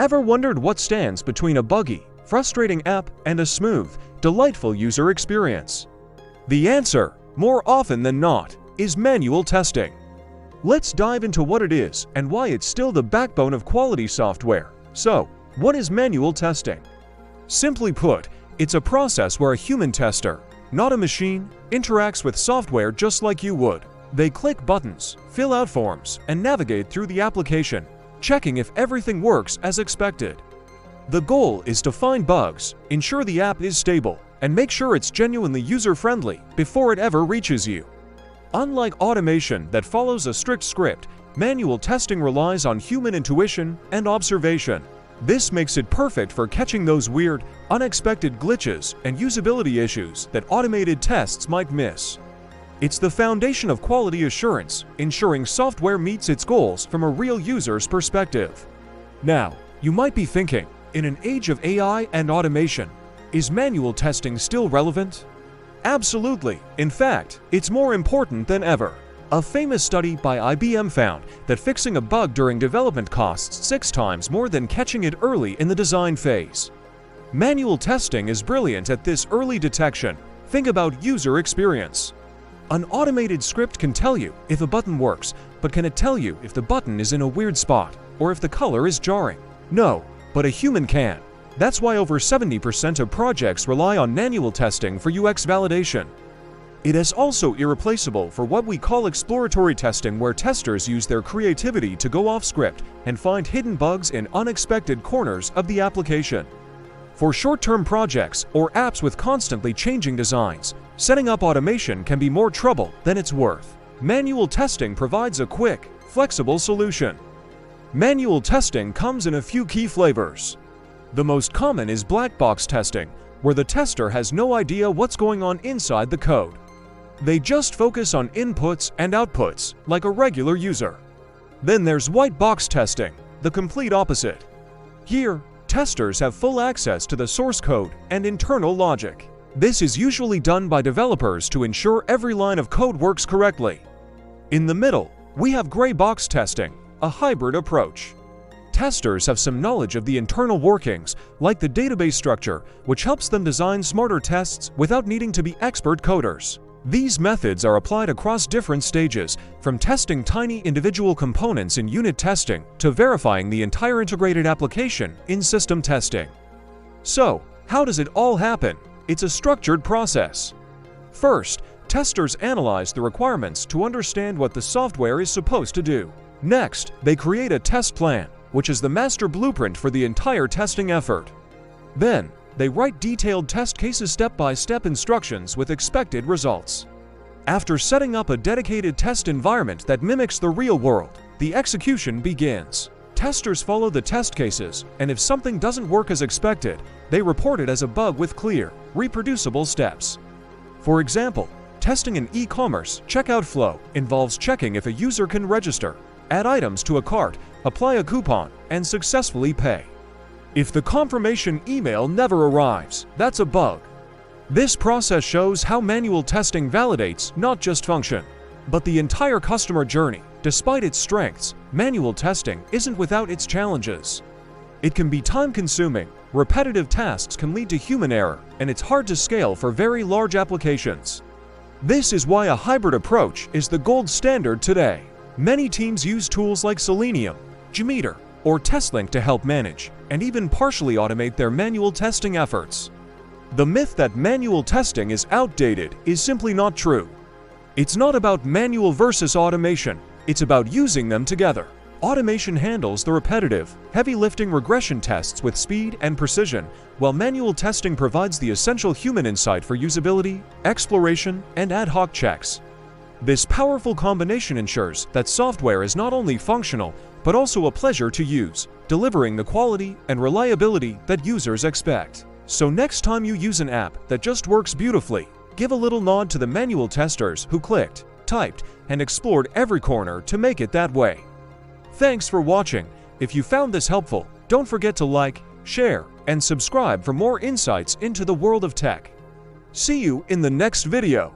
Ever wondered what stands between a buggy, frustrating app and a smooth, delightful user experience? The answer, more often than not, is manual testing. Let's dive into what it is and why it's still the backbone of quality software. So, what is manual testing? Simply put, it's a process where a human tester, not a machine, interacts with software just like you would. They click buttons, fill out forms, and navigate through the application, checking if everything works as expected. The goal is to find bugs, ensure the app is stable, and make sure it's genuinely user-friendly before it ever reaches you. Unlike automation that follows a strict script, manual testing relies on human intuition and observation. This makes it perfect for catching those weird, unexpected glitches and usability issues that automated tests might miss. It's the foundation of quality assurance, ensuring software meets its goals from a real user's perspective. Now, you might be thinking, in an age of AI and automation, is manual testing still relevant? Absolutely. In fact, it's more important than ever. A famous study by IBM found that fixing a bug during development costs 6 times more than catching it early in the design phase. Manual testing is brilliant at this early detection. Think about user experience. An automated script can tell you if a button works, but can it tell you if the button is in a weird spot or if the color is jarring? No, but a human can. That's why over 70% of projects rely on manual testing for UX validation. It is also irreplaceable for what we call exploratory testing, where testers use their creativity to go off script and find hidden bugs in unexpected corners of the application. For short-term projects or apps with constantly changing designs, setting up automation can be more trouble than it's worth. Manual testing provides a quick, flexible solution. Manual testing comes in a few key flavors. The most common is black box testing, where the tester has no idea what's going on inside the code. They just focus on inputs and outputs, like a regular user. Then there's white box testing, the complete opposite. Here, testers have full access to the source code and internal logic. This is usually done by developers to ensure every line of code works correctly. In the middle, we have gray box testing, a hybrid approach. Testers have some knowledge of the internal workings, like the database structure, which helps them design smarter tests without needing to be expert coders. These methods are applied across different stages, from testing tiny individual components in unit testing to verifying the entire integrated application in system testing. So, how does it all happen? It's a structured process. First, testers analyze the requirements to understand what the software is supposed to do. Next, they create a test plan, which is the master blueprint for the entire testing effort. Then, they write detailed test cases, step-by-step instructions with expected results. After setting up a dedicated test environment that mimics the real world, the execution begins. Testers follow the test cases, and if something doesn't work as expected, they report it as a bug with clear, reproducible steps. For example, testing an e-commerce checkout flow involves checking if a user can register, add items to a cart, apply a coupon, and successfully pay. If the confirmation email never arrives, that's a bug. This process shows how manual testing validates not just function, but the entire customer journey. Despite its strengths, manual testing isn't without its challenges. It can be time-consuming, repetitive tasks can lead to human error, and it's hard to scale for very large applications. This is why a hybrid approach is the gold standard today. Many teams use tools like Selenium, Jmeter, or TestLink to help manage and even partially automate their manual testing efforts. The myth that manual testing is outdated is simply not true. It's not about manual versus automation, it's about using them together. Automation handles the repetitive, heavy-lifting regression tests with speed and precision, while manual testing provides the essential human insight for usability, exploration, and ad hoc checks. This powerful combination ensures that software is not only functional, but also a pleasure to use, delivering the quality and reliability that users expect. So next time you use an app that just works beautifully, give a little nod to the manual testers who clicked, typed, and explored every corner to make it that way. Thanks for watching. If you found this helpful, don't forget to like, share, and subscribe for more insights into the world of tech. See you in the next video.